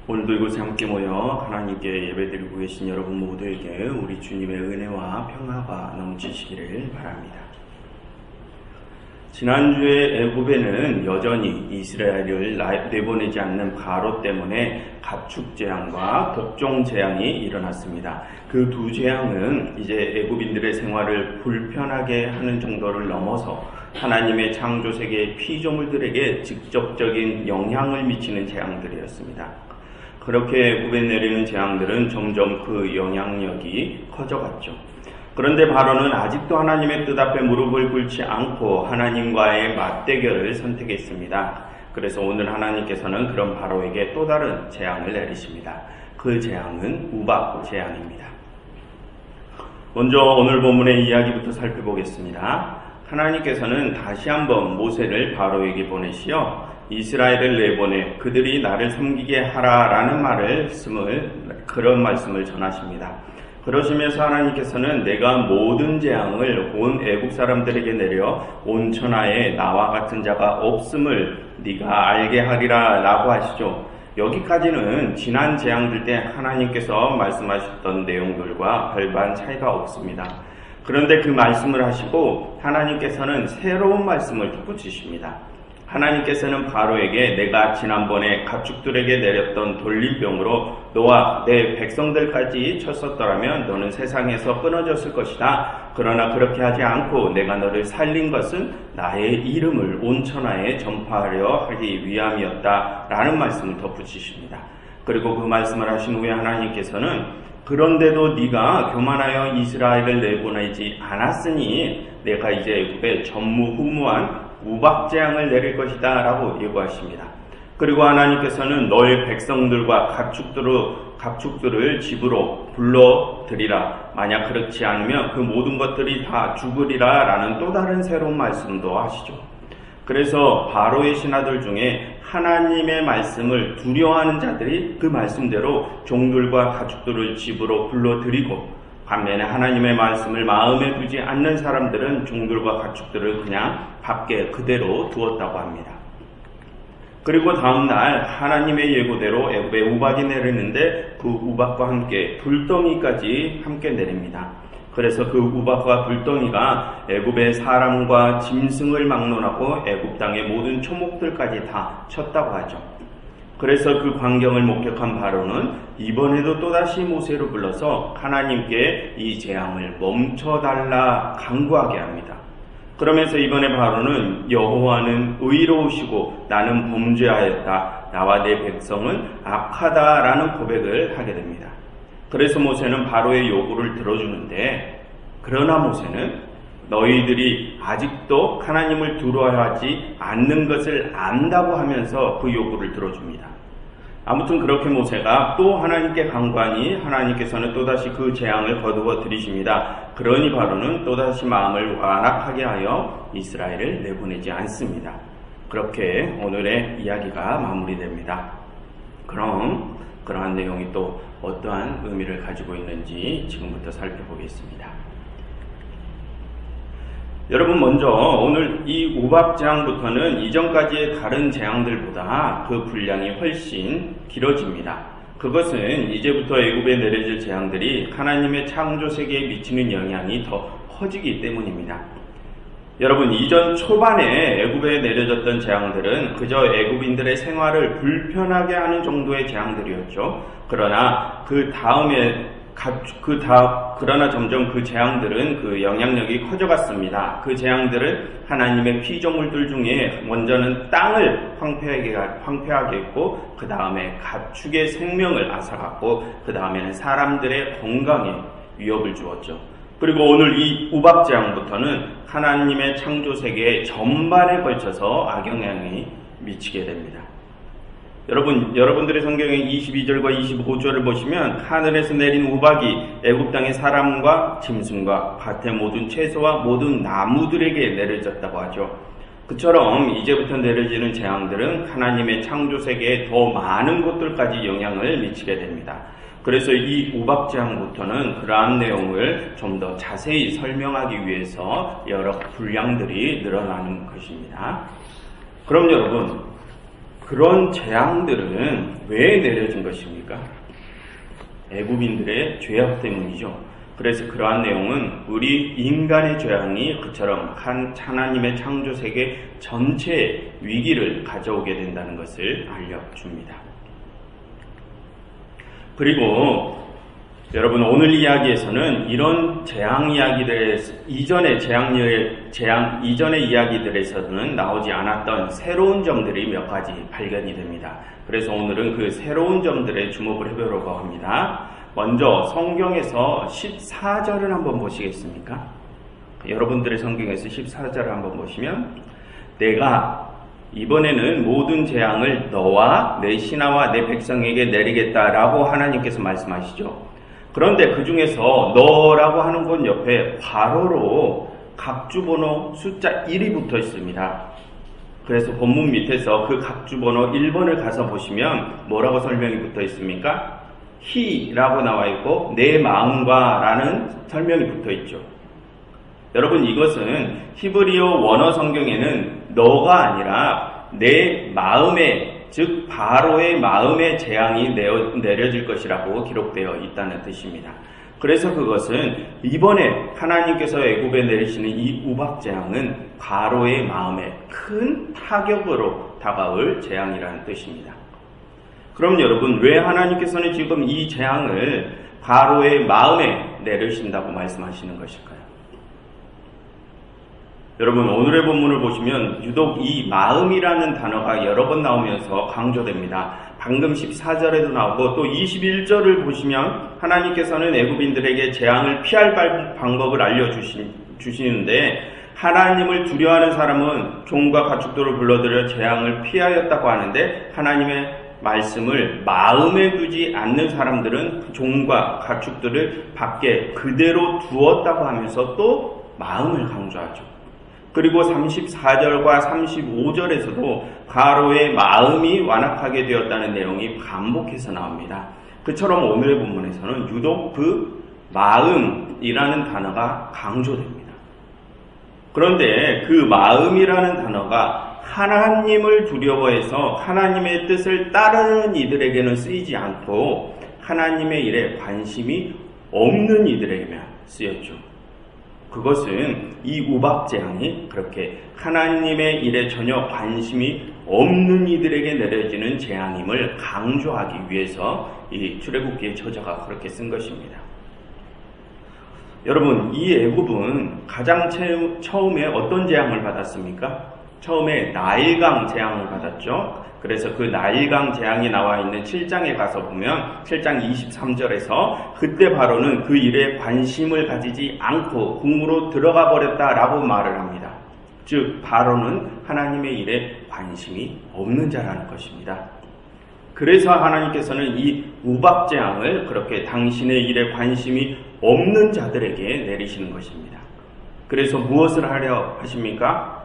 오늘도 이곳에 함께 모여 하나님께 예배드리고 계신 여러분 모두에게 우리 주님의 은혜와 평화가 넘치시기를 바랍니다. 지난주에 애굽에는 여전히 이스라엘을 내보내지 않는 바로 때문에 가축 재앙과 독종 재앙이 일어났습니다. 그 두 재앙은 이제 애굽인들의 생활을 불편하게 하는 정도를 넘어서 하나님의 창조 세계의 피조물들에게 직접적인 영향을 미치는 재앙들이었습니다. 그렇게 애굽에 내리는 재앙들은 점점 그 영향력이 커져갔죠. 그런데 바로는 아직도 하나님의 뜻 앞에 무릎을 꿇지 않고 하나님과의 맞대결을 선택했습니다. 그래서 오늘 하나님께서는 그런 바로에게 또 다른 재앙을 내리십니다. 그 재앙은 우박 재앙입니다. 먼저 오늘 본문의 이야기부터 살펴보겠습니다. 하나님께서는 다시 한번 모세를 바로에게 보내시어 이스라엘을 내보내 그들이 나를 섬기게 하라라는 그런 말씀을 전하십니다. 그러시면서 하나님께서는 내가 모든 재앙을 온 애국 사람들에게 내려 온 천하에 나와 같은 자가 없음을 네가 알게 하리라 라고 하시죠. 여기까지는 지난 재앙들 때 하나님께서 말씀하셨던 내용들과 별반 차이가 없습니다. 그런데 그 말씀을 하시고 하나님께서는 새로운 말씀을 덧붙이십니다. 하나님께서는 바로에게 내가 지난번에 가축들에게 내렸던 돌림병으로 너와 내 백성들까지 쳤었더라면 너는 세상에서 끊어졌을 것이다. 그러나 그렇게 하지 않고 내가 너를 살린 것은 나의 이름을 온 천하에 전파하려 하기 위함이었다. 라는 말씀을 덧붙이십니다. 그리고 그 말씀을 하신 후에 하나님께서는 그런데도 네가 교만하여 이스라엘을 내보내지 않았으니 내가 이제 애굽에 전무후무한 우박재앙을 내릴 것이다 라고 예고하십니다. 그리고 하나님께서는 너의 백성들과 가축들을 집으로 불러들이라. 만약 그렇지 않으면 그 모든 것들이 다 죽으리라 라는 또 다른 새로운 말씀도 하시죠. 그래서 바로의 신하들 중에 하나님의 말씀을 두려워하는 자들이 그 말씀대로 종들과 가축들을 집으로 불러들이고 반면에 하나님의 말씀을 마음에 두지 않는 사람들은 종들과 가축들을 그냥 밖에 그대로 두었다고 합니다. 그리고 다음날 하나님의 예고대로 애굽에 우박이 내리는데 그 우박과 함께 불덩이까지 함께 내립니다. 그래서 그 우박과 불덩이가 애굽의 사람과 짐승을 막론하고 애굽 땅의 모든 초목들까지 다 쳤다고 하죠. 그래서 그 광경을 목격한 바로는 이번에도 또다시 모세를 불러서 하나님께 이 재앙을 멈춰달라 간구하게 합니다. 그러면서 이번에 바로는 여호와는 의로우시고 나는 범죄하였다. 나와 내 백성은 악하다라는 고백을 하게 됩니다. 그래서 모세는 바로의 요구를 들어주는데 그러나 모세는 너희들이 아직도 하나님을 두려워하지 않는 것을 안다고 하면서 그 요구를 들어줍니다. 아무튼 그렇게 모세가 또 하나님께 간구하니 하나님께서는 또다시 그 재앙을 거두어 들이십니다. 그러니 바로는 또다시 마음을 완악하게 하여 이스라엘을 내보내지 않습니다. 그렇게 오늘의 이야기가 마무리됩니다. 그럼 그러한 내용이 또 어떠한 의미를 가지고 있는지 지금부터 살펴보겠습니다. 여러분 먼저 오늘 이 우박재앙부터는 이전까지의 다른 재앙들보다 그 분량이 훨씬 길어집니다. 그것은 이제부터 애굽에 내려질 재앙들이 하나님의 창조 세계에 미치는 영향이 더 커지기 때문입니다. 여러분 이전 초반에 애굽에 내려졌던 재앙들은 그저 애굽인들의 생활을 불편하게 하는 정도의 재앙들이었죠. 그러나 그러나 점점 그 재앙들은 그 영향력이 커져갔습니다. 그 재앙들은 하나님의 피조물들 중에 먼저는 땅을 황폐하게 했고 그 다음에 가축의 생명을 앗아갔고 그 다음에는 사람들의 건강에 위협을 주었죠. 그리고 오늘 이 우박재앙부터는 하나님의 창조세계 전반에 걸쳐서 악영향이 미치게 됩니다. 여러분들의 성경의 22절과 25절을 보시면 하늘에서 내린 우박이 애굽 땅의 사람과 짐승과 밭의 모든 채소와 모든 나무들에게 내려졌다고 하죠. 그처럼 이제부터 내려지는 재앙들은 하나님의 창조세계에 더 많은 곳들까지 영향을 미치게 됩니다. 그래서 이 우박재앙부터는 그러한 내용을 좀 더 자세히 설명하기 위해서 여러 분량들이 늘어나는 것입니다. 그럼 여러분 그런 재앙들은 왜 내려진 것입니까? 애굽인들의 죄악 때문이죠. 그래서 그러한 내용은 우리 인간의 죄악이 그처럼 하나님의 창조 세계 전체의 위기를 가져오게 된다는 것을 알려줍니다. 그리고 여러분, 오늘 이야기에서는 이런 재앙 이야기들에 이전의 이전의 이야기들에서는 나오지 않았던 새로운 점들이 몇 가지 발견이 됩니다. 그래서 오늘은 그 새로운 점들에 주목을 해보려고 합니다. 먼저 성경에서 14절을 한번 보시겠습니까? 여러분들의 성경에서 14절을 한번 보시면, 내가 이번에는 모든 재앙을 너와 내 신하와 내 백성에게 내리겠다라고 하나님께서 말씀하시죠. 그런데 그 중에서 너라고 하는 것 옆에 괄호로 각주번호 숫자 1이 붙어 있습니다. 그래서 본문 밑에서 그 각주번호 1번을 가서 보시면 뭐라고 설명이 붙어 있습니까? 히라고 나와 있고 내 마음과 라는 설명이 붙어 있죠. 여러분, 이것은 히브리어 원어 성경에는 너가 아니라 내 마음에, 즉 바로의 마음의 재앙이 내려질 것이라고 기록되어 있다는 뜻입니다. 그래서 그것은 이번에 하나님께서 애굽에 내리시는 이 우박 재앙은 바로의 마음에 큰 타격으로 다가올 재앙이라는 뜻입니다. 그럼 여러분, 왜 하나님께서는 지금 이 재앙을 바로의 마음에 내리신다고 말씀하시는 것일까요? 여러분, 오늘의 본문을 보시면 유독 이 마음이라는 단어가 여러 번 나오면서 강조됩니다. 방금 14절에도 나오고 또 21절을 보시면 하나님께서는 애굽인들에게 재앙을 피할 방법을 알려주시는데, 하나님을 두려워하는 사람은 종과 가축들을 불러들여 재앙을 피하였다고 하는데, 하나님의 말씀을 마음에 두지 않는 사람들은 종과 가축들을 밖에 그대로 두었다고 하면서 또 마음을 강조하죠. 그리고 34절과 35절에서도 바로의 마음이 완악하게 되었다는 내용이 반복해서 나옵니다. 그처럼 오늘의 본문에서는 유독 그 마음이라는 단어가 강조됩니다. 그런데 그 마음이라는 단어가 하나님을 두려워해서 하나님의 뜻을 따르는 이들에게는 쓰이지 않고 하나님의 일에 관심이 없는 이들에게만 쓰였죠. 그것은 이 우박재앙이 그렇게 하나님의 일에 전혀 관심이 없는 이들에게 내려지는 재앙임을 강조하기 위해서 이 출애굽기의 저자가 그렇게 쓴 것입니다. 여러분, 이 애굽은 가장 처음에 어떤 재앙을 받았습니까? 처음에 나일강 재앙을 받았죠. 그래서 그 나일강 재앙이 나와 있는 7장에 가서 보면 7장 23절에서 그때 바로는 그 일에 관심을 가지지 않고 궁으로 들어가 버렸다라고 말을 합니다. 즉 바로는 하나님의 일에 관심이 없는 자라는 것입니다. 그래서 하나님께서는 이 우박재앙을 그렇게 당신의 일에 관심이 없는 자들에게 내리시는 것입니다. 그래서 무엇을 하려 하십니까?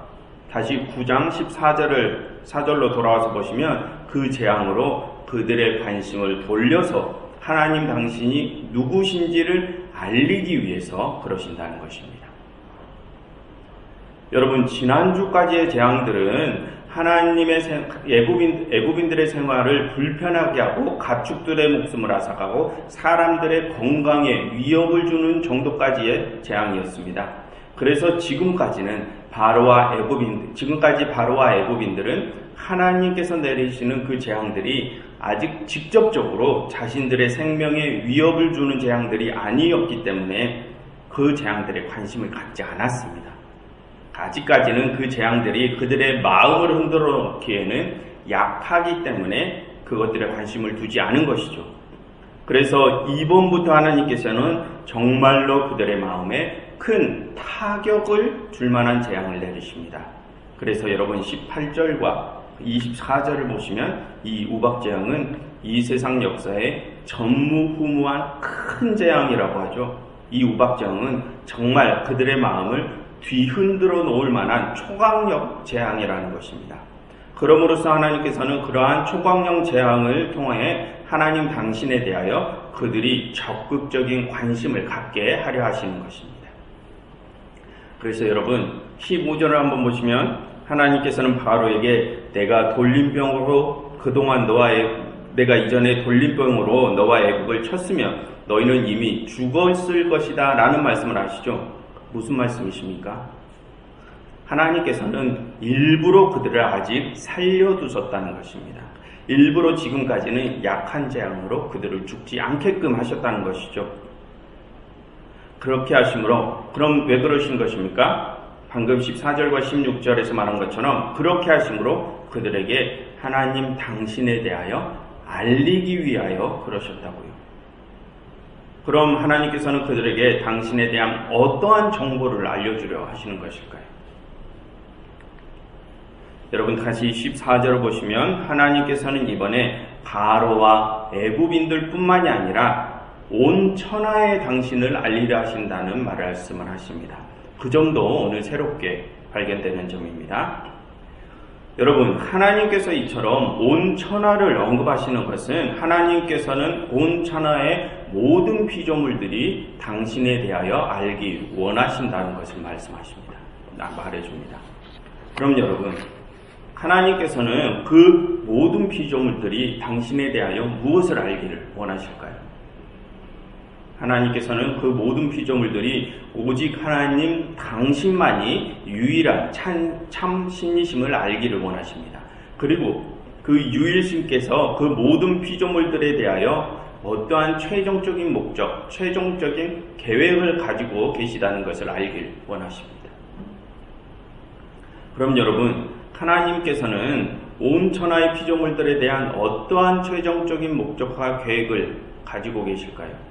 다시 9장 14절로 돌아와서 보시면 그 재앙으로 그들의 관심을 돌려서 하나님 당신이 누구신지를 알리기 위해서 그러신다는 것입니다. 여러분, 지난주까지의 재앙들은 하나님의 애굽인들의 생활을 불편하게 하고 가축들의 목숨을 앗아가고 사람들의 건강에 위협을 주는 정도까지의 재앙이었습니다. 그래서 지금까지 바로와 애굽인들은 하나님께서 내리시는 그 재앙들이 아직 직접적으로 자신들의 생명에 위협을 주는 재앙들이 아니었기 때문에 그 재앙들에 관심을 갖지 않았습니다. 아직까지는 그 재앙들이 그들의 마음을 흔들어 놓기에는 약하기 때문에 그것들에 관심을 두지 않은 것이죠. 그래서 이번부터 하나님께서는 정말로 그들의 마음에 큰 타격을 줄 만한 재앙을 내리십니다. 그래서 여러분 18절과 24절을 보시면 이 우박재앙은 이 세상 역사에 전무후무한 큰 재앙이라고 하죠. 이 우박재앙은 정말 그들의 마음을 뒤흔들어 놓을 만한 초강력 재앙이라는 것입니다. 그러므로서 하나님께서는 그러한 초강력 재앙을 통해 하나님 당신에 대하여 그들이 적극적인 관심을 갖게 하려 하시는 것입니다. 그래서 여러분 15절을 한번 보시면 하나님께서는 바로에게 내가 돌림병으로 그동안 내가 이전에 돌림병으로 너와 애국을 쳤으면 너희는 이미 죽었을 것이다 라는 말씀을 하시죠. 무슨 말씀이십니까? 하나님께서는 일부러 그들을 아직 살려두셨다는 것입니다. 일부러 지금까지는 약한 재앙으로 그들을 죽지 않게끔 하셨다는 것이죠. 그렇게 하심으로 그럼 왜 그러신 것입니까? 방금 14절과 16절에서 말한 것처럼 그렇게 하심으로 그들에게 하나님 당신에 대하여 알리기 위하여 그러셨다고요. 그럼 하나님께서는 그들에게 당신에 대한 어떠한 정보를 알려주려 하시는 것일까요? 여러분 다시 14절을 보시면 하나님께서는 이번에 바로와 애굽인들 뿐만이 아니라 온 천하에 당신을 알리려 하신다는 말씀을 하십니다. 그 점도 오늘 새롭게 발견되는 점입니다. 여러분, 하나님께서 이처럼 온 천하를 언급하시는 것은 하나님께서는 온 천하의 모든 피조물들이 당신에 대하여 알기 원하신다는 것을 말씀하십니다. 말해줍니다. 그럼 여러분, 하나님께서는 그 모든 피조물들이 당신에 대하여 무엇을 알기를 원하실까요? 하나님께서는 그 모든 피조물들이 오직 하나님 당신만이 유일한 참 신이심을 알기를 원하십니다. 그리고 그 유일신께서 그 모든 피조물들에 대하여 어떠한 최종적인 목적, 최종적인 계획을 가지고 계시다는 것을 알길 원하십니다. 그럼 여러분, 하나님께서는 온 천하의 피조물들에 대한 어떠한 최종적인 목적과 계획을 가지고 계실까요?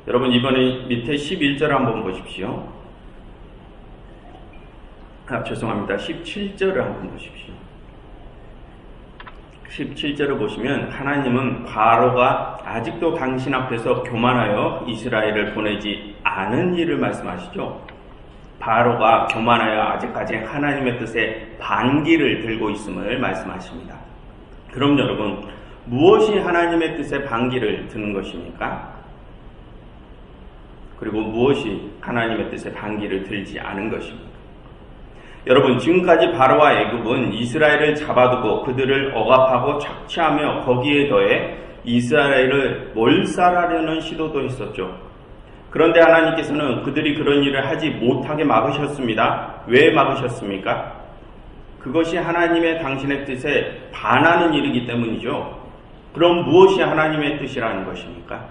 여러분 이번에 밑에 11절 한번 보십시오. 죄송합니다. 17절을 한번 보십시오. 17절을 보시면 하나님은 바로가 아직도 당신 앞에서 교만하여 이스라엘을 보내지 않은 일을 말씀하시죠. 바로가 교만하여 아직까지 하나님의 뜻에 반기를 들고 있음을 말씀하십니다. 그럼 여러분 무엇이 하나님의 뜻에 반기를 드는 것입니까? 그리고 무엇이 하나님의 뜻에 반기를 들지 않은 것입니까? 여러분 지금까지 바로와 애굽은 이스라엘을 잡아두고 그들을 억압하고 착취하며 거기에 더해 이스라엘을 몰살하려는 시도도 했었죠. 그런데 하나님께서는 그들이 그런 일을 하지 못하게 막으셨습니다. 왜 막으셨습니까? 그것이 하나님의 당신의 뜻에 반하는 일이기 때문이죠. 그럼 무엇이 하나님의 뜻이라는 것입니까?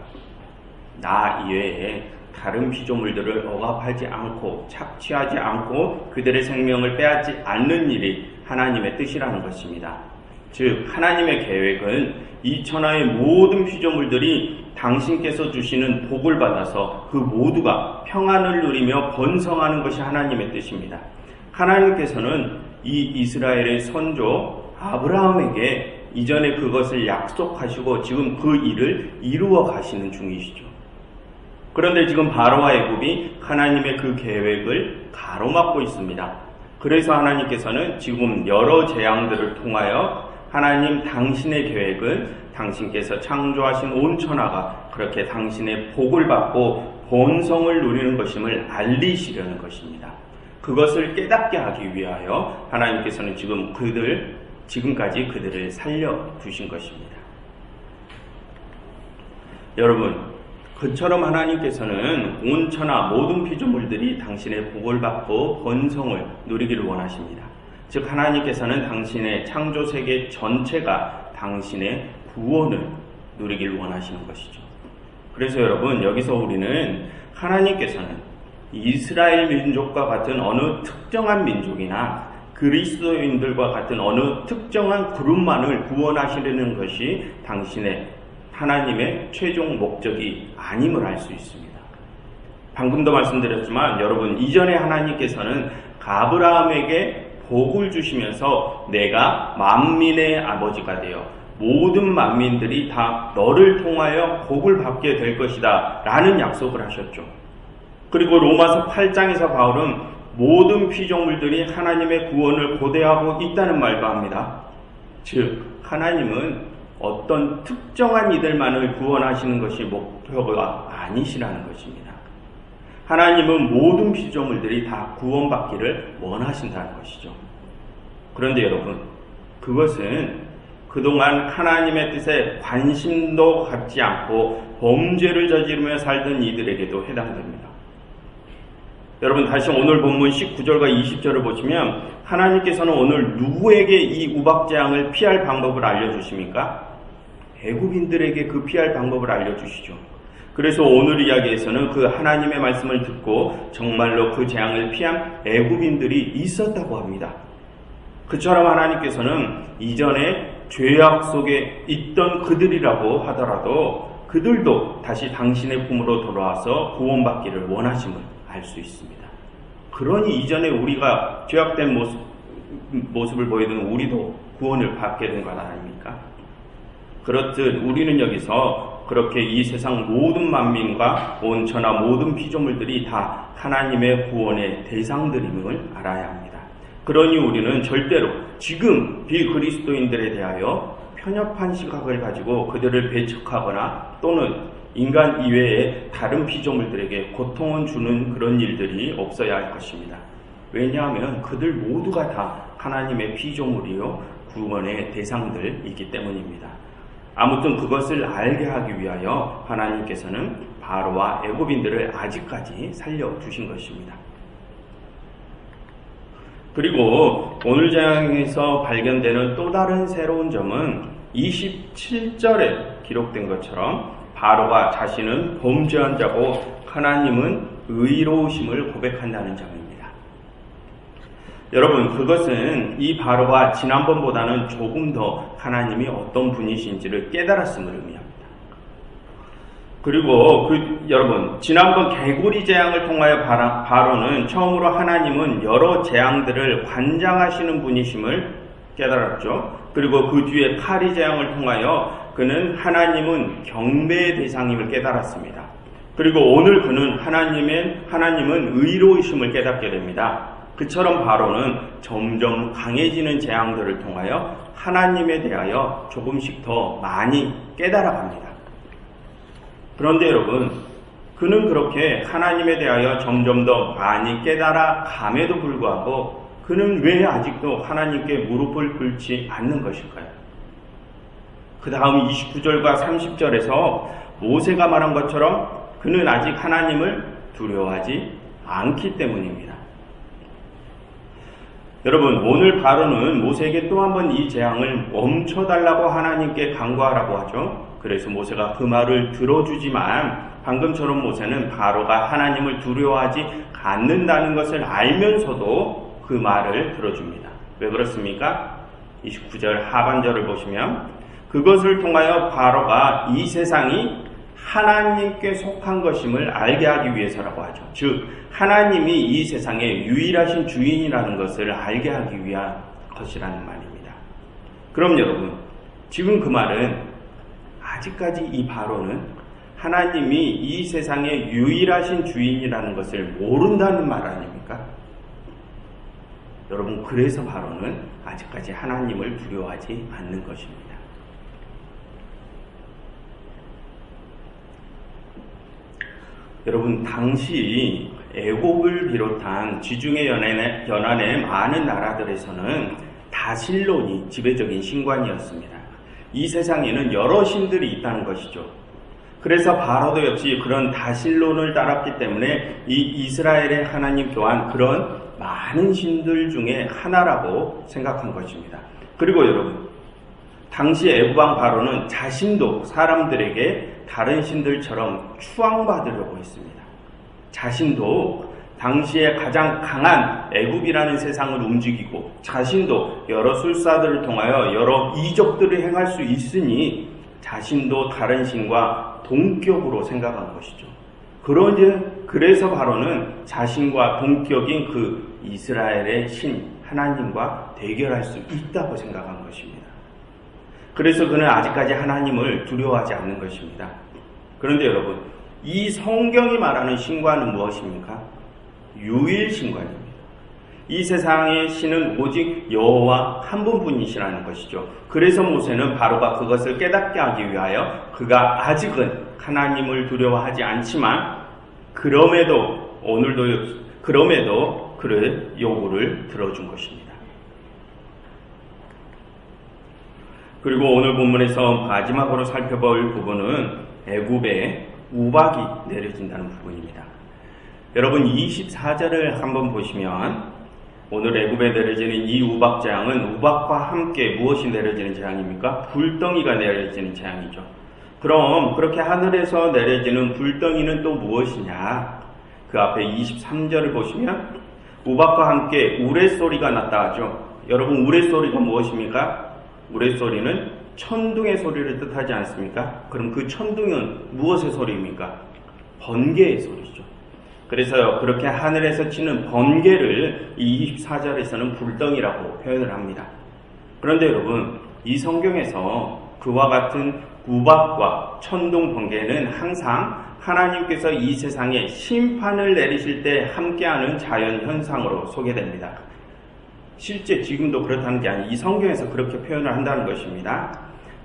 나 이외에 다른 피조물들을 억압하지 않고 착취하지 않고 그들의 생명을 빼앗지 않는 일이 하나님의 뜻이라는 것입니다. 즉 하나님의 계획은 이 천하의 모든 피조물들이 당신께서 주시는 복을 받아서 그 모두가 평안을 누리며 번성하는 것이 하나님의 뜻입니다. 하나님께서는 이 이스라엘의 선조 아브라함에게 이전에 그것을 약속하시고 지금 그 일을 이루어 가시는 중이시죠. 그런데 지금 바로와 애굽이 하나님의 그 계획을 가로막고 있습니다. 그래서 하나님께서는 지금 여러 재앙들을 통하여 하나님 당신의 계획은 당신께서 창조하신 온 천하가 그렇게 당신의 복을 받고 번성을 누리는 것임을 알리시려는 것입니다. 그것을 깨닫게 하기 위하여 하나님께서는 지금까지 그들을 살려두신 것입니다. 여러분, 그처럼 하나님께서는 온 천하 모든 피조물들이 당신의 복을 받고 번성을 누리기를 원하십니다. 즉 하나님께서는 당신의 창조 세계 전체가 당신의 구원을 누리기를 원하시는 것이죠. 그래서 여러분 여기서 우리는 하나님께서는 이스라엘 민족과 같은 어느 특정한 민족이나 그리스도인들과 같은 어느 특정한 그룹만을 구원하시려는 것이 당신의 하나님의 최종 목적이 아님을 알 수 있습니다. 방금도 말씀드렸지만 여러분 이전에 하나님께서는 아브라함에게 복을 주시면서 내가 만민의 아버지가 되어 모든 만민들이 다 너를 통하여 복을 받게 될 것이다 라는 약속을 하셨죠. 그리고 로마서 8장에서 바울은 모든 피조물들이 하나님의 구원을 고대하고 있다는 말도 합니다. 즉 하나님은 어떤 특정한 이들만을 구원하시는 것이 목표가 아니시라는 것입니다. 하나님은 모든 피조물들이 다 구원받기를 원하신다는 것이죠. 그런데 여러분, 그것은 그동안 하나님의 뜻에 관심도 갖지 않고 범죄를 저지르며 살던 이들에게도 해당됩니다. 여러분, 다시 오늘 본문 19절과 20절을 보시면 하나님께서는 오늘 누구에게 이 우박재앙을 피할 방법을 알려주십니까? 애굽인들에게 그 피할 방법을 알려주시죠. 그래서 오늘 이야기에서는 그 하나님의 말씀을 듣고 정말로 그 재앙을 피한 애굽인들이 있었다고 합니다. 그처럼 하나님께서는 이전에 죄악 속에 있던 그들이라고 하더라도 그들도 다시 당신의 품으로 돌아와서 구원받기를 원하심을 알 수 있습니다. 그러니 이전에 우리가 죄악된 모습을 보이던 우리도 구원을 받게 된 것 아닙니까? 그렇듯 우리는 여기서 그렇게 이 세상 모든 만민과 온 천하 모든 피조물들이 다 하나님의 구원의 대상들임을 알아야 합니다. 그러니 우리는 절대로 지금 비그리스도인들에 대하여 편협한 시각을 가지고 그들을 배척하거나 또는 인간 이외의 다른 피조물들에게 고통을 주는 그런 일들이 없어야 할 것입니다. 왜냐하면 그들 모두가 다 하나님의 피조물이요 구원의 대상들이기 때문입니다. 아무튼 그것을 알게 하기 위하여 하나님께서는 바로와 애굽인들을 아직까지 살려두신 것입니다. 그리고 오늘 장에서 발견되는 또 다른 새로운 점은 27절에 기록된 것처럼 바로가 자신은 범죄한 자고 하나님은 의로우심을 고백한다는 점입니다. 여러분, 그것은 이 바로가 지난번보다는 조금 더 하나님이 어떤 분이신지를 깨달았음을 의미합니다. 그리고 여러분, 지난번 개구리 재앙을 통하여 바로는 처음으로 하나님은 여러 재앙들을 관장하시는 분이심을 깨달았죠. 그리고 그 뒤에 카리 재앙을 통하여 그는 하나님은 경배의 대상임을 깨달았습니다. 그리고 오늘 그는 하나님은 의로우심을 깨닫게 됩니다. 그처럼 바로는 점점 강해지는 재앙들을 통하여 하나님에 대하여 조금씩 더 많이 깨달아갑니다. 그런데 여러분, 그는 그렇게 하나님에 대하여 점점 더 많이 깨달아감에도 불구하고 그는 왜 아직도 하나님께 무릎을 꿇지 않는 것일까요? 그 다음 29절과 30절에서 모세가 말한 것처럼 그는 아직 하나님을 두려워하지 않기 때문입니다. 여러분, 오늘 바로는 모세에게 또 한 번 이 재앙을 멈춰달라고 하나님께 간구하라고 하죠. 그래서 모세가 그 말을 들어주지만 방금처럼 모세는 바로가 하나님을 두려워하지 않는다는 것을 알면서도 그 말을 들어줍니다. 왜 그렇습니까? 29절 하반절을 보시면 그것을 통하여 바로가 이 세상이 하나님께 속한 것임을 알게 하기 위해서라고 하죠. 즉 하나님이 이 세상의 유일하신 주인이라는 것을 알게 하기 위한 것이라는 말입니다. 그럼 여러분, 지금 그 말은 아직까지 이 바로는 하나님이 이 세상의 유일하신 주인이라는 것을 모른다는 말 아닙니까? 여러분, 그래서 바로는 아직까지 하나님을 두려워하지 않는 것입니다. 여러분, 당시 애국을 비롯한 지중해 연안의 많은 나라들에서는 다실론이 지배적인 신관이었습니다. 이 세상에는 여러 신들이 있다는 것이죠. 그래서 바로도 역시 그런 다실론을 따랐기 때문에 이 이스라엘의 하나님 또한 그런 많은 신들 중에 하나라고 생각한 것입니다. 그리고 여러분, 당시 애국왕 바로는 자신도 사람들에게 다른 신들처럼 추앙받으려고 했습니다. 자신도 당시에 가장 강한 애굽이라는 세상을 움직이고 자신도 여러 술사들을 통하여 여러 이적들을 행할 수 있으니 자신도 다른 신과 동격으로 생각한 것이죠. 그래서 바로는 자신과 동격인 그 이스라엘의 신 하나님과 대결할 수 있다고 생각한 것입니다. 그래서 그는 아직까지 하나님을 두려워하지 않는 것입니다. 그런데 여러분, 이 성경이 말하는 신과는 무엇입니까? 유일신과입니다. 이 세상의 신은 오직 여호와 한 분뿐이시라는 것이죠. 그래서 모세는 바로가 그것을 깨닫게 하기 위하여 그가 아직은 하나님을 두려워하지 않지만 그럼에도 그의 요구를 들어준 것입니다. 그리고 오늘 본문에서 마지막으로 살펴볼 부분은 애굽에 우박이 내려진다는 부분입니다. 여러분 24절을 한번 보시면 오늘 애굽에 내려지는 이 우박 재앙은 우박과 함께 무엇이 내려지는 재앙입니까? 불덩이가 내려지는 재앙이죠. 그럼 그렇게 하늘에서 내려지는 불덩이는 또 무엇이냐? 그 앞에 23절을 보시면 우박과 함께 우레소리가 났다 하죠. 여러분 우레소리가 무엇입니까? 우레소리는 천둥의 소리를 뜻하지 않습니까? 그럼 그 천둥은 무엇의 소리입니까? 번개의 소리죠. 그래서 그렇게 하늘에서 치는 번개를 이 24절에서는 불덩이라고 표현을 합니다. 그런데 여러분 이 성경에서 그와 같은 우박과 천둥 번개는 항상 하나님께서 이 세상에 심판을 내리실 때 함께하는 자연 현상으로 소개됩니다. 실제 지금도 그렇다는 게 아니고 이 성경에서 그렇게 표현을 한다는 것입니다.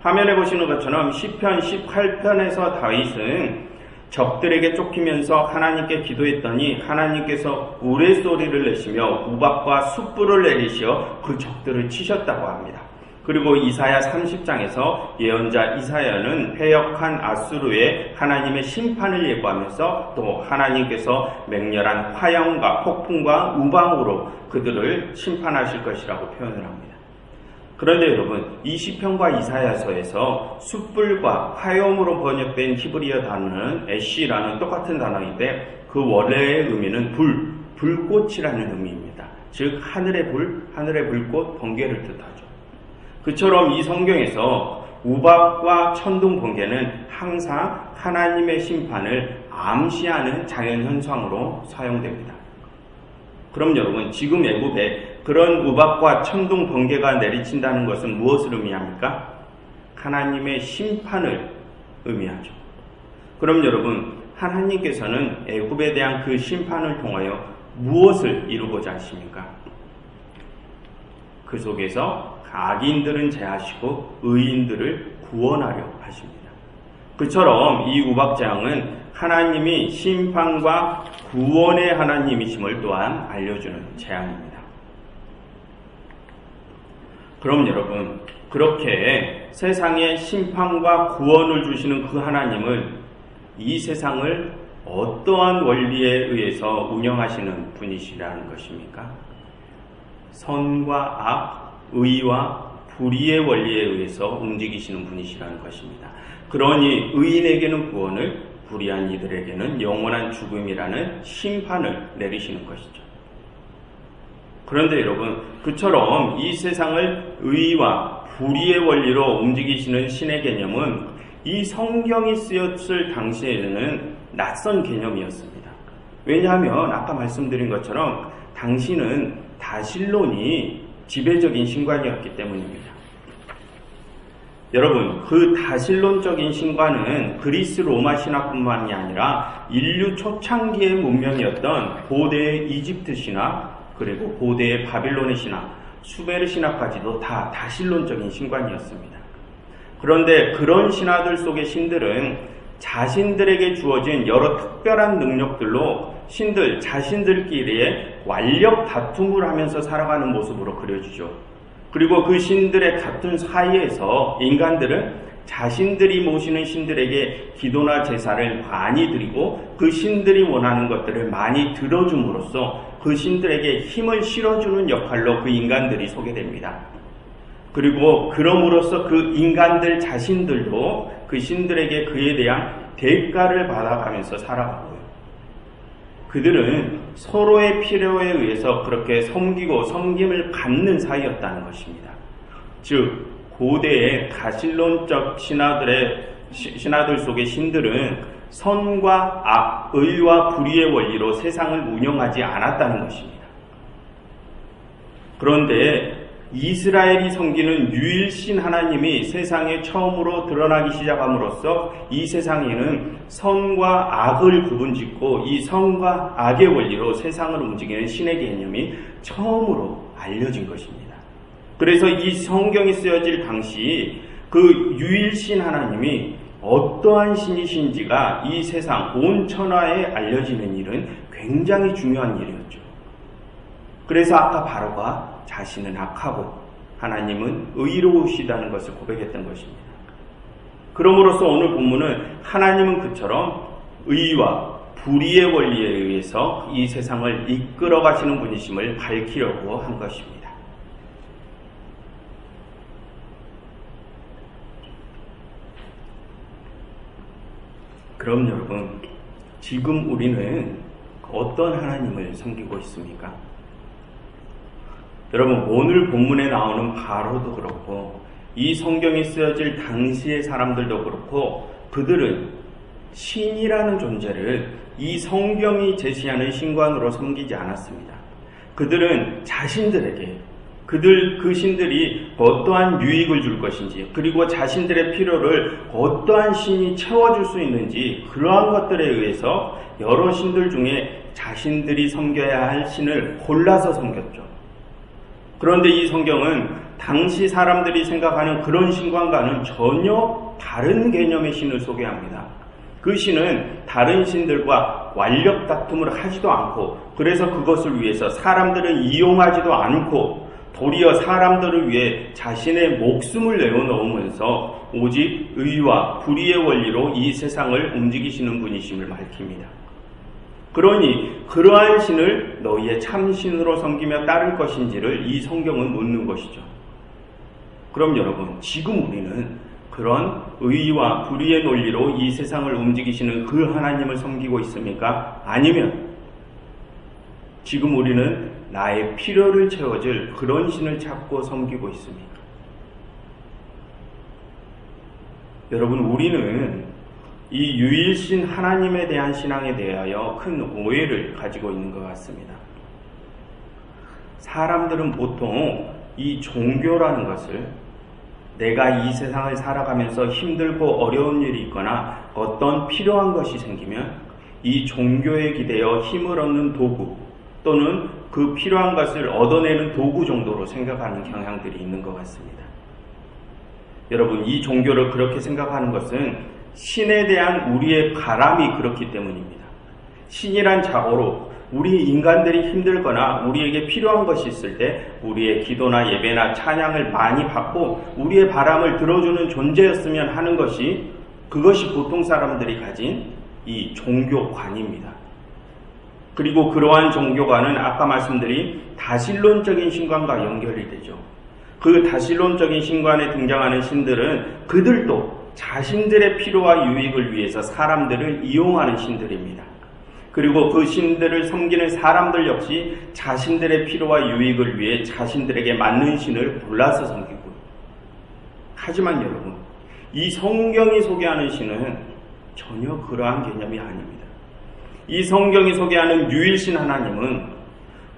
화면에 보시는 것처럼 시편 18편에서 다윗은 적들에게 쫓기면서 하나님께 기도했더니 하나님께서 우레소리를 내시며 우박과 숯불을 내리시어 그 적들을 치셨다고 합니다. 그리고 이사야 30장에서 예언자 이사야는 패역한 아수르의 하나님의 심판을 예고하면서 또 하나님께서 맹렬한 화염과 폭풍과 우방으로 그들을 심판하실 것이라고 표현을 합니다. 그런데 여러분 이 시편과 이사야서에서 숯불과 화염으로 번역된 히브리어 단어는 애쉬라는 똑같은 단어인데 그 원래의 의미는 불꽃이라는 의미입니다. 즉 하늘의 불, 하늘의 불꽃, 번개를 뜻하죠. 그처럼 이 성경에서 우박과 천둥 번개는 항상 하나님의 심판을 암시하는 자연현상으로 사용됩니다. 그럼 여러분 지금 애굽에 그런 우박과 천둥 번개가 내리친다는 것은 무엇을 의미합니까? 하나님의 심판을 의미하죠. 그럼 여러분 하나님께서는 애굽에 대한 그 심판을 통하여 무엇을 이루고자 하십니까? 그 속에서 악인들은 제하시고 의인들을 구원하려 하십니다. 그처럼 이 우박재앙은 하나님이 심판과 구원의 하나님이심을 또한 알려주는 재앙입니다. 그럼 여러분 그렇게 세상에 심판과 구원을 주시는 그 하나님은 이 세상을 어떠한 원리에 의해서 운영하시는 분이시라는 것입니까? 선과 악, 의와 불의의 원리에 의해서 움직이시는 분이시라는 것입니다. 그러니 의인에게는 구원을, 불의한 이들에게는 영원한 죽음이라는 심판을 내리시는 것이죠. 그런데 여러분 그처럼 이 세상을 의와 불의의 원리로 움직이시는 신의 개념은 이 성경이 쓰였을 당시에는 낯선 개념이었습니다. 왜냐하면 아까 말씀드린 것처럼 당시는 다실론이 지배적인 신관이었기 때문입니다. 여러분 그 다실론적인 신관은 그리스 로마 신화뿐만이 아니라 인류 초창기의 문명이었던 고대의 이집트 신화 그리고 고대의 바빌론의 신화, 수메르 신화까지도 다 다실론적인 신관이었습니다. 그런데 그런 신화들 속의 신들은 자신들에게 주어진 여러 특별한 능력들로 신들 자신들끼리의 완력 다툼을 하면서 살아가는 모습으로 그려지죠. 그리고 그 신들의 같은 사이에서 인간들은 자신들이 모시는 신들에게 기도나 제사를 많이 드리고 그 신들이 원하는 것들을 많이 들어줌으로써 그 신들에게 힘을 실어주는 역할로 그 인간들이 소개됩니다. 그리고 그럼으로써 그 인간들 자신들도 그 신들에게 그에 대한 대가를 받아가면서 살아가고요. 그들은 서로의 필요에 의해서 그렇게 섬기고 섬김을 받는 사이였다는 것입니다. 즉 고대의 다실론적 신화들 속의 신들은 선과 악, 의와 불의의 원리로 세상을 운영하지 않았다는 것입니다. 그런데 이스라엘이 섬기는 유일신 하나님이 세상에 처음으로 드러나기 시작함으로써 이 세상에는 선과 악을 구분짓고 이 선과 악의 원리로 세상을 움직이는 신의 개념이 처음으로 알려진 것입니다. 그래서 이 성경이 쓰여질 당시 그 유일신 하나님이 어떠한 신이신지가 이 세상 온 천하에 알려지는 일은 굉장히 중요한 일이었죠. 그래서 아까 바로가 자신은 악하고 하나님은 의로우시다는 것을 고백했던 것입니다. 그러므로서 오늘 본문은 하나님은 그처럼 의와 불의의 원리에 의해서 이 세상을 이끌어 가시는 분이심을 밝히려고 한 것입니다. 그럼 여러분, 지금 우리는 어떤 하나님을 섬기고 있습니까? 여러분, 오늘 본문에 나오는 바로도 그렇고 이 성경이 쓰여질 당시의 사람들도 그렇고 그들은 신이라는 존재를 이 성경이 제시하는 신관으로 섬기지 않았습니다. 그들은 자신들에게 그 신들이 어떠한 유익을 줄 것인지, 그리고 자신들의 필요를 어떠한 신이 채워줄 수 있는지, 그러한 것들에 의해서 여러 신들 중에 자신들이 섬겨야 할 신을 골라서 섬겼죠. 그런데 이 성경은 당시 사람들이 생각하는 그런 신관과는 전혀 다른 개념의 신을 소개합니다. 그 신은 다른 신들과 완력 다툼을 하지도 않고, 그래서 그것을 위해서 사람들을 이용하지도 않고, 도리어 사람들을 위해 자신의 목숨을 내어놓으면서 오직 의와 불의의 원리로 이 세상을 움직이시는 분이심을 밝힙니다. 그러니 그러한 신을 너희의 참신으로 섬기며 따를 것인지를 이 성경은 묻는 것이죠. 그럼 여러분, 지금 우리는 그런 의와 불의의 논리로 이 세상을 움직이시는 그 하나님을 섬기고 있습니까? 아니면 지금 우리는 나의 필요를 채워줄 그런 신을 찾고 섬기고 있습니까? 여러분, 우리는 이 유일신 하나님에 대한 신앙에 대하여 큰 오해를 가지고 있는 것 같습니다. 사람들은 보통 이 종교라는 것을 내가 이 세상을 살아가면서 힘들고 어려운 일이 있거나 어떤 필요한 것이 생기면 이 종교에 기대어 힘을 얻는 도구 또는 그 필요한 것을 얻어내는 도구 정도로 생각하는 경향들이 있는 것 같습니다. 여러분, 이 종교를 그렇게 생각하는 것은 신에 대한 우리의 바람이 그렇기 때문입니다. 신이란 자고로 우리 인간들이 힘들거나 우리에게 필요한 것이 있을 때 우리의 기도나 예배나 찬양을 많이 받고 우리의 바람을 들어주는 존재였으면 하는 것이, 그것이 보통 사람들이 가진 이 종교관입니다. 그리고 그러한 종교관은 아까 말씀드린 다신론적인 신관과 연결이 되죠. 그 다신론적인 신관에 등장하는 신들은 그들도 자신들의 필요와 유익을 위해서 사람들을 이용하는 신들입니다. 그리고 그 신들을 섬기는 사람들 역시 자신들의 필요와 유익을 위해 자신들에게 맞는 신을 골라서 섬기고요. 하지만 여러분, 이 성경이 소개하는 신은 전혀 그러한 개념이 아닙니다. 이 성경이 소개하는 유일신 하나님은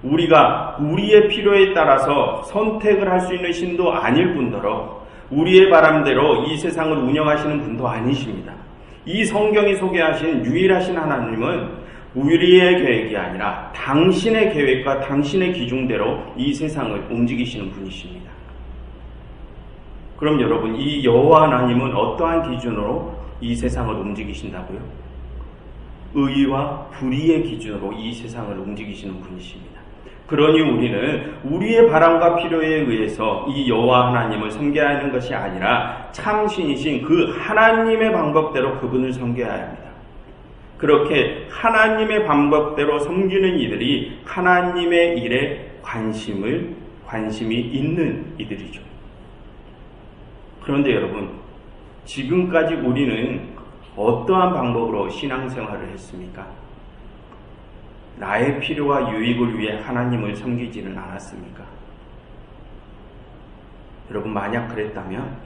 우리가 우리의 필요에 따라서 선택을 할 수 있는 신도 아닐 뿐더러 우리의 바람대로 이 세상을 운영하시는 분도 아니십니다. 이 성경이 소개하신 유일하신 하나님은 우리의 계획이 아니라 당신의 계획과 당신의 기준대로 이 세상을 움직이시는 분이십니다. 그럼 여러분, 이 여호와 하나님은 어떠한 기준으로 이 세상을 움직이신다고요? 의와 불의의 기준으로 이 세상을 움직이시는 분이십니다. 그러니 우리는 우리의 바람과 필요에 의해서 이 여호와 하나님을 섬겨야 하는 것이 아니라 참신이신 그 하나님의 방법대로 그분을 섬겨야 합니다. 그렇게 하나님의 방법대로 섬기는 이들이 하나님의 일에 관심이 있는 이들이죠. 그런데 여러분, 지금까지 우리는 어떠한 방법으로 신앙생활을 했습니까? 나의 필요와 유익을 위해 하나님을 섬기지는 않았습니까? 여러분, 만약 그랬다면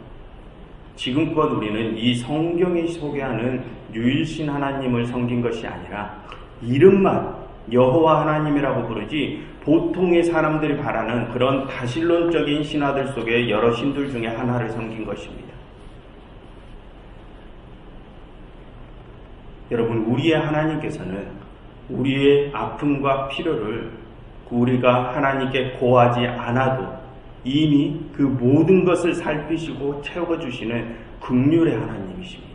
지금껏 우리는 이 성경이 소개하는 유일신 하나님을 섬긴 것이 아니라 이름만 여호와 하나님이라고 부르지 보통의 사람들이 바라는 그런 다신론적인 신화들 속의 여러 신들 중에 하나를 섬긴 것입니다. 여러분, 우리의 하나님께서는 우리의 아픔과 필요를 우리가 하나님께 고하지 않아도 이미 그 모든 것을 살피시고 채워주시는 긍휼의 하나님이십니다.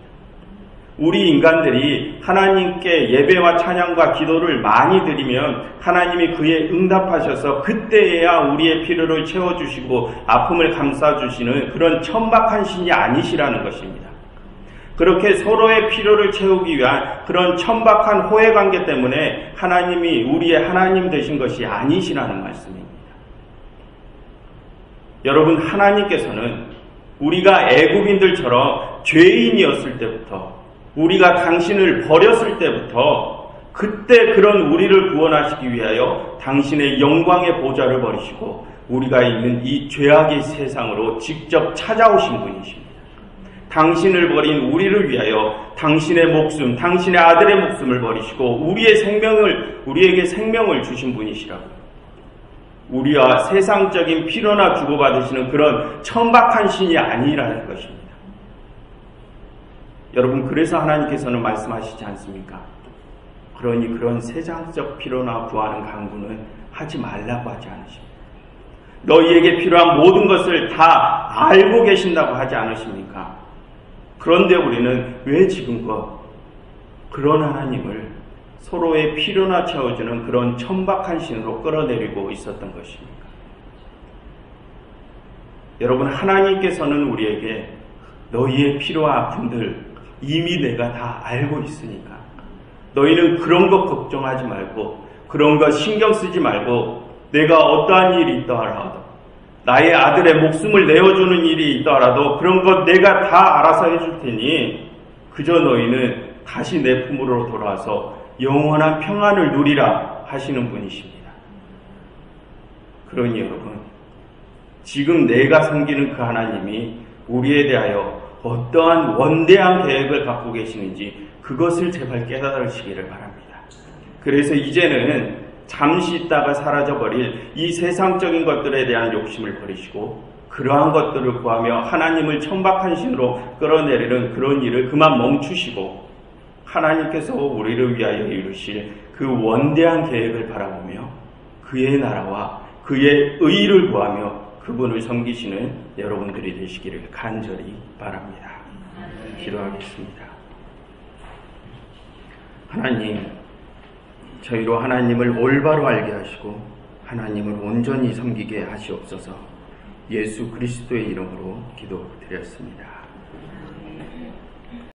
우리 인간들이 하나님께 예배와 찬양과 기도를 많이 드리면 하나님이 그에 응답하셔서 그때에야 우리의 필요를 채워주시고 아픔을 감싸주시는 그런 천박한 신이 아니시라는 것입니다. 그렇게 서로의 필요를 채우기 위한 그런 천박한 호혜관계 때문에 하나님이 우리의 하나님 되신 것이 아니시라는 말씀입니다. 여러분, 하나님께서는 우리가 애굽인들처럼 죄인이었을 때부터, 우리가 당신을 버렸을 때부터 그때 그런 우리를 구원하시기 위하여 당신의 영광의 보좌를 버리시고 우리가 있는 이 죄악의 세상으로 직접 찾아오신 분이십니다. 당신을 버린 우리를 위하여 당신의 목숨, 당신의 아들의 목숨을 버리시고 우리에게 생명을 주신 분이시라고요. 우리와 세상적인 필요나 주고받으시는 그런 천박한 신이 아니라는 것입니다. 여러분, 그래서 하나님께서는 말씀하시지 않습니까? 그러니 그런 세상적 필요나 구하는 간구는 하지 말라고 하지 않으십니까? 너희에게 필요한 모든 것을 다 알고 계신다고 하지 않으십니까? 그런데 우리는 왜 지금껏 그런 하나님을 서로의 필요나 채워주는 그런 천박한 신으로 끌어내리고 있었던 것입니까? 여러분, 하나님께서는 우리에게 너희의 필요와 아픔들 이미 내가 다 알고 있으니까 너희는 그런 것 걱정하지 말고 그런 것 신경 쓰지 말고 내가 어떠한 일이 있더라도 나의 아들의 목숨을 내어주는 일이 있더라도 그런 것 내가 다 알아서 해줄 테니 그저 너희는 다시 내 품으로 돌아와서 영원한 평안을 누리라 하시는 분이십니다. 그러니 여러분, 지금 내가 섬기는 그 하나님이 우리에 대하여 어떠한 원대한 계획을 갖고 계시는지 그것을 제발 깨달으시기를 바랍니다. 그래서 이제는 잠시 있다가 사라져버릴 이 세상적인 것들에 대한 욕심을 버리시고 그러한 것들을 구하며 하나님을 천박한 신으로 끌어내리는 그런 일을 그만 멈추시고 하나님께서 우리를 위하여 이루실 그 원대한 계획을 바라보며 그의 나라와 그의 의를 구하며 그분을 섬기시는 여러분들이 되시기를 간절히 바랍니다. 기도하겠습니다. 하나님, 저희로 하나님을 올바로 알게 하시고 하나님을 온전히 섬기게 하시옵소서. 예수 그리스도의 이름으로 기도드렸습니다.